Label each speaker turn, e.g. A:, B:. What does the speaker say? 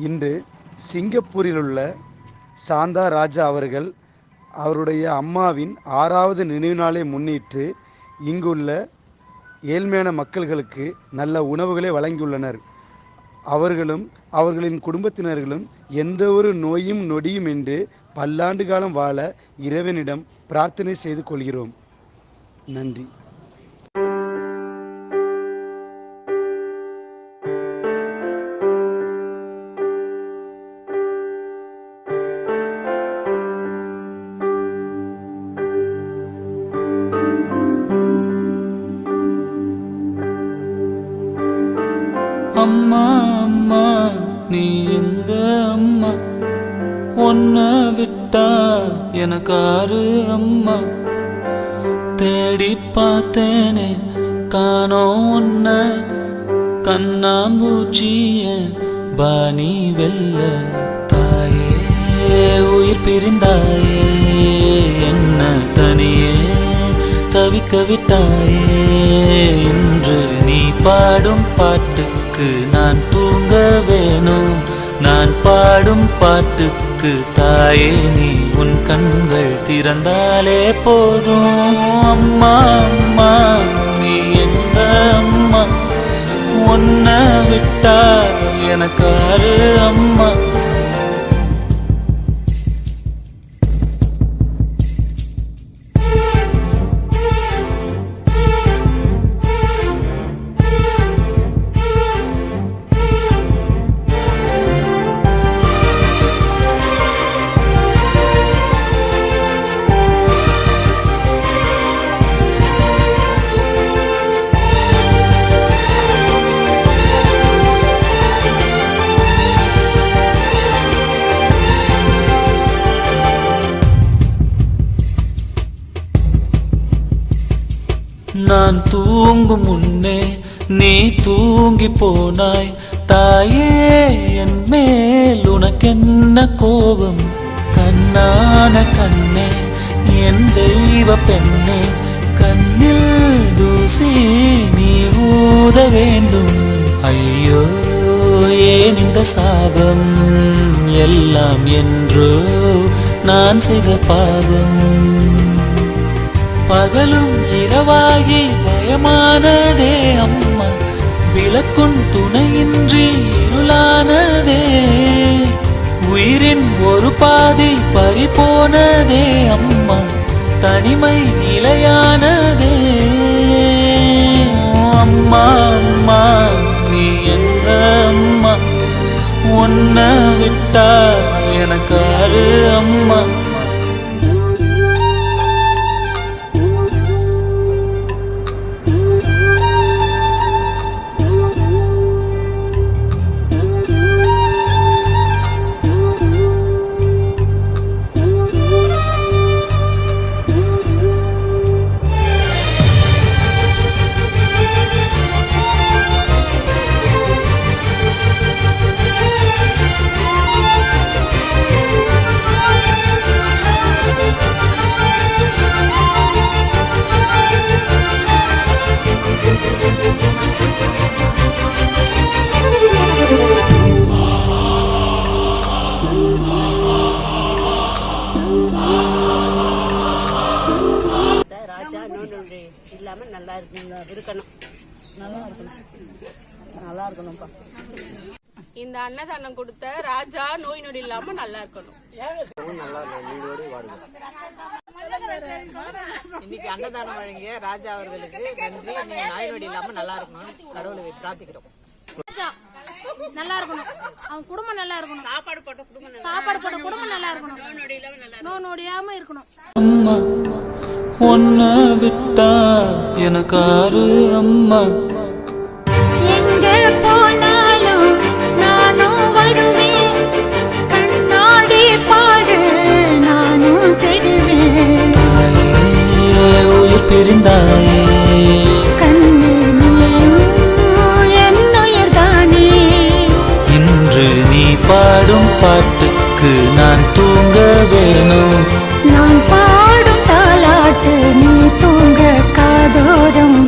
A: இன்று சிங்கப்பூரில் உள்ள சாந்தா ராஜா அவர்கள் அவருடைய அம்மாவின் 6வது நினைவு நாளை முன்னிட்டு இங்குள்ள ஏழ்மையான மக்கள்களுக்கு நல்ல உணவுகளை வழங்கியுள்ளனர். அவர்களும் அவர்களின் குடும்பத்தினர்களும் எந்த ஒரு நோயும் நொடியும் என்று பல்லாண்டு காலம் வாழ இறைவனிடம் பிரார்த்தனை செய்து கொள்கிறோம். நன்றி.
B: அம்மா அம்மா நீ எங்க அம்மா, உன்னை விட்டா எனக்காரு அம்மா, தேடி பார்த்தேனே காணோம் உன்னை, கண்ணாம்பூச்சிய பாணி வெல்ல, தாயே உயிர் பிரிந்தாயே என்ன தனியே தவிக்க விட்டாயே, இன்று நீ பாடும் பாட்டுக்கு நான் தூங்க வேணும், நான் பாடும் பாட்டுக்கு தாயே நீ உன் கண்கள் திறந்தாலே போதும். அம்மா அம்மா நீ எங்க அம்மா, உன்னை விட்டா எனக்காரு அம்மா. நான் தூங்கும் முன்னே நீ தூங்கி போனாய் தாயே, என் மேல் உனக்கென்ன கோபம், கண்ணான கண்ணே என் தெய்வ பெண்ணே, கண்ணில் தூசி நீ ஊத வேண்டும். ஐயோ ஏன் இந்த சாபம், எல்லாம் என்றோ நான் செய்த பாவம், பகலும் இரவாகி பயமானதே அம்மா, விளக்குன் துணையின்றி இருளானதே, உயிரின் ஒரு பாதி பறிபோனதே அம்மா, தனிமை நிலையானதே. அம்மா அம்மா நீ எங்க அம்மா, உன்னை விட்டா எனக்காரு அம்மா.
C: இல்லாமல் நல்லா இருக்கணும், நல்லா இருக்கணும்ப்பா. இந்த அன்னதானம் கொடுத்த ராஜா நோய் நொடி இல்லாம நல்லா இருக்கணும். இன்னைக்கு அன்னதானம் வழங்கிய ராஜா அவர்களுக்கு நன்றி. நீங்க நோய் நொடி இல்லாம நல்லா இருக்கணும் கடவுளை பிரார்த்திக்கிறோம்.
D: நல்லா இருக்கணும், அவன் குடும்பம் நல்லா இருக்கணும்,
C: சாப்பாடு போட்ட
D: குடும்பம் நல்லா இருக்கணும், நோய் நொடியாம இருக்கணும்.
B: அம்மா உன்னை விட்டா எனக்காரு அம்மா,
D: எங்க போனாலும் நானும் வருவேன், கண்ணாடி பாரு நானும் தெரிவேன்,
B: தாயே உயிர் பிரிந்தாயே
D: கண்ணே என்னுயிர் தானே,
B: இன்று நீ பாடும் பாட்டுக்கு நான் தூங்க வேணும்,
D: நான் பாடும் தாலாட்டு நீ தூங்க காதோரம்